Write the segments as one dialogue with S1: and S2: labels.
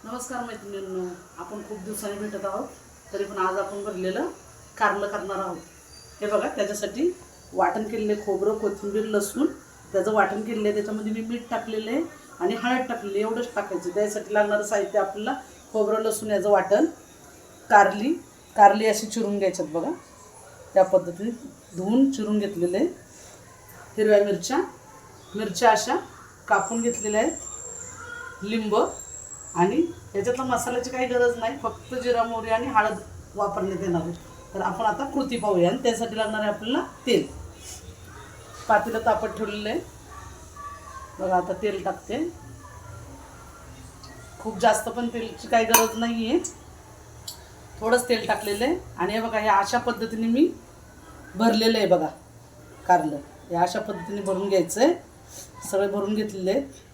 S1: नमस्कार मैत्रिणींनो, आपण खूप दिवसांनी भेटत आहोत. तरी पण आज आपण भरलेलं कारलं करणार आहोत. हे बघा, त्याच्यासाठी वाटण केलेले खोबरं, कोथिंबीर, लसूण त्याचं वाटण केलेलं आहे. त्याच्यामध्ये मी मीठ टाकलेलं आहे आणि हळद टाकलेली, एवढंच टाकायचं. त्यासाठी लागणारं साहित्य आपल्याला खोबरं, लसूण याचं वाटण, कारली अशी चिरून घ्यायच्यात बघा, त्या पद्धतीने धुवून चिरून घेतलेले. हिरव्या मिरच्या अशा कापून घेतलेल्या आहेत. लिंब आणि याच्यातला मसाल्याची काही गरज नाही, फक्त जिरा मोहरी आणि हळद वापरण्यात येणार आहे. तर आपण आता कृती पाहूया. आणि त्यासाठी लागणार आहे आपल्याला तेल. पातेलं तापत ठेवलेलं आहे बघा. आता तेल टाकते. खूप जास्त पण तेलाची काही गरज नाही आहे, थोडंच तेल टाकलेलं आहे. आणि हे बघा, हे अशा पद्धतीने मी भरलेलं आहे बघा कारलं. हे अशा पद्धतीने भरून घ्यायचं आहे. सगळे भरून घेतलेले आहेत.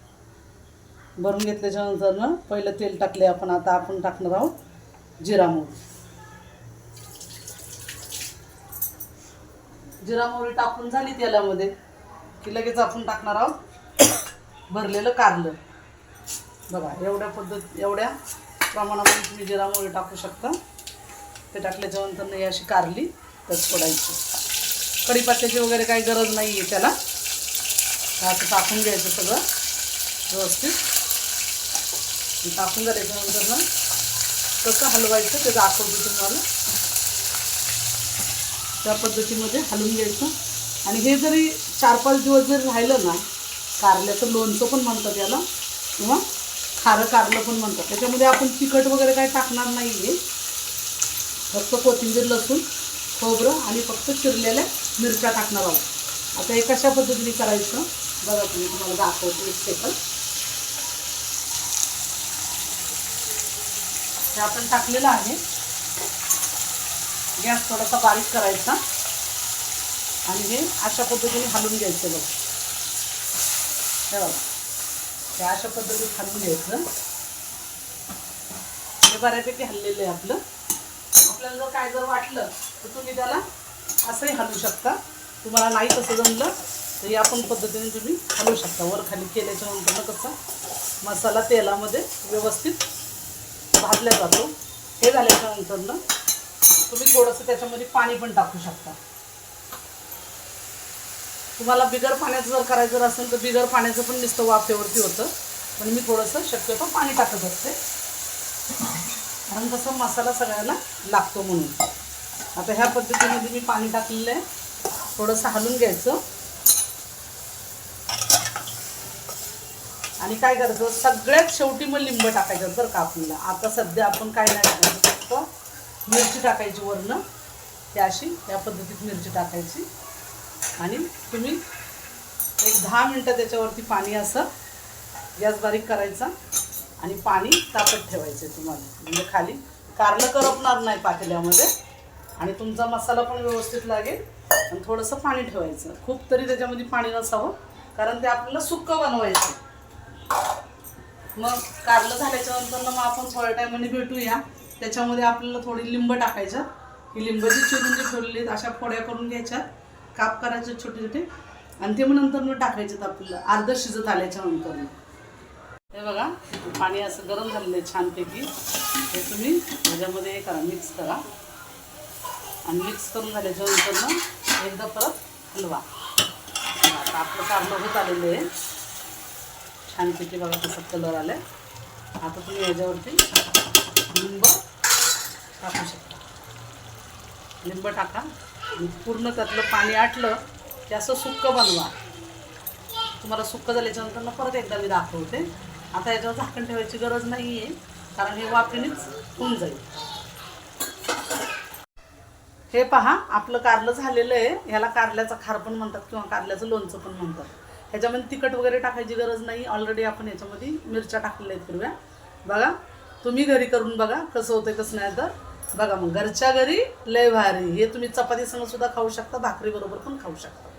S1: भरून घेतल्याच्या नंतर पहिलं तेल टाकले आपण. आता आपण टाकणार आहोत जिरा मोहरी. जिरा मोहरी टाकून झाली तेलामध्ये की लगेच आपण टाकणार आहोत भरलेलं कारलं बघा. एवढ्या प्रमाणामध्ये तुम्ही जिरा मोहरी टाकू शकता. ते टाकल्याच्या नंतर ही अशी कारली त्यात सोडायची. कढीपत्त्याची वगैरे काही गरज नाही आहे त्याला. आता टाकून घ्यायचं सगळं व्यवस्थित. टाकून झाल्याच्यानंतर कसं हलवायचं ते दाखवतो तुम्हाला. त्या पद्धतीमध्ये हलवून घ्यायचं. आणि हे जरी 4-5 दिवस जरी राहिलं ना, कारल्याचं लोणचं पण म्हणतात याला, किंवा खारं कारलं पण म्हणतात. त्याच्यामध्ये आपण तिखट वगैरे काही टाकणार नाही आहे. फक्त कोथिंबीर, लसूण, खोबरं आणि फक्त चिरलेल्या मिरच्या टाकणार आहोत. आता हे कशा पद्धतीने करायचं बघा, तुम्हाला दाखवतो एक सेकंद. हे आपण टाकलेलं आहे. गॅस थोडासा बारीक करायचा आणि हे अशा पद्धतीने हलवून घ्यायचं बघ. हे बघा, हे अशा पद्धतीने हलवून घ्यायचं. हे बऱ्यापैकी हललेलं आहे आपलं. आपल्याला जर काय जर वाटलं तर तुम्ही त्याला असंही हलवू शकता. तुम्हाला नाही तसं जमलं तर या पण पद्धतीने तुम्ही हलवू शकता. वर खाली केल्याच्या नंतर कसं मसाला तेलामध्ये व्यवस्थित भाजला जातो. हे झाल्याच्या नंतर तुम्ही थोडंसं त्याच्यामध्ये पाणी पण टाकू शकता. तुम्हाला बिगर पाण्याचं जर करायचं जर असेल तर बिगर पाण्याचं पण नुसतं वाफेवरती होतं. पण मी थोडंसं शक्यतो पाणी टाकत असते, कारण कसं मसाला सगळ्याला लागतो म्हणून. आता ह्या पद्धतीमध्ये मी पाणी टाकलेलं आहे. थोडंसं हलवून घ्यायचं. आणि काय करायचं, सगळ्यात शेवटी मग लिंब टाकायचं बरं का आपल्याला. आता सध्या आपण काय नाही टाकायचं, फक्त मिरची टाकायची वरनं. ही अशी या पद्धतीत मिरची टाकायची. आणि तुम्ही एक 10 मिनटं त्याच्यावरती पाणी असं गॅस बारीक करायचा आणि पाणी तापत ठेवायचं तुम्हाला. म्हणजे खाली कारलं करपणार नाही पातेल्यामध्ये आणि तुमचा मसाला पण व्यवस्थित लागेल. आणि थोडंसं पाणी ठेवायचं. खूप तरी त्याच्यामध्ये पाणी नसावं, कारण ते आपल्याला सुक्कं बनवायचं. मग कारलं झाल्याच्या नंतर मग आपण थोड्या टायमाने भेटूया. त्याच्यामध्ये आपल्याला थोडी लिंब टाकायच्या. ही लिंबाची चिरून जे ठेवलेली अशा फोड्या करून घ्यायच्या, काप करायचे छोटे छोटे, आणि ते मग नंतर टाकायचे आपल्याला अर्ध शिजत आल्याच्या नंतर. हे बघा, पाणी असं गरम झालेलं आहे छानपैकी. हे तुम्ही ह्याच्यामध्ये हे करा, मिक्स करा. आणि मिक्स करून झाल्याच्या नंतर एकदा परत हलवा. आता आपलं कारलं होत आलेलं आहे छानपैकी बघा, कसं कलर आलं आहे. आता तुम्ही याच्यावरती लिंब टाकू शकता. लिंब टाका आणि पूर्ण त्यातलं पाणी आटलं की असं सुक्कं बनवा. तुम्हाला सुक्कं झाल्याच्यानंतर परत एकदा मी दाखवते. आता याच्यावर झाकण ठेवायची गरज नाही आहे, कारण हे वाफेनेच होऊन जाईल. हे पहा, आपलं कारलं झालेलं आहे. ह्याला कारल्याचा खार पण म्हणतात किंवा कारल्याचं लोणचं पण म्हणतात. ह्याच्यामध्ये तिखट वगैरे टाकायची गरज नाही. ऑलरेडी आपण ह्याच्यामध्ये मिरच्या टाकलेल्या आहेत हिरव्या. बघा, तुम्ही घरी करून बघा कसं होतं कसं नाही. तर बघा, मग घरच्या घरी लय भारी. हे तुम्ही चपाती संग सुद्धा खाऊ शकता, भाकरी बरोबर पण खाऊ शकता.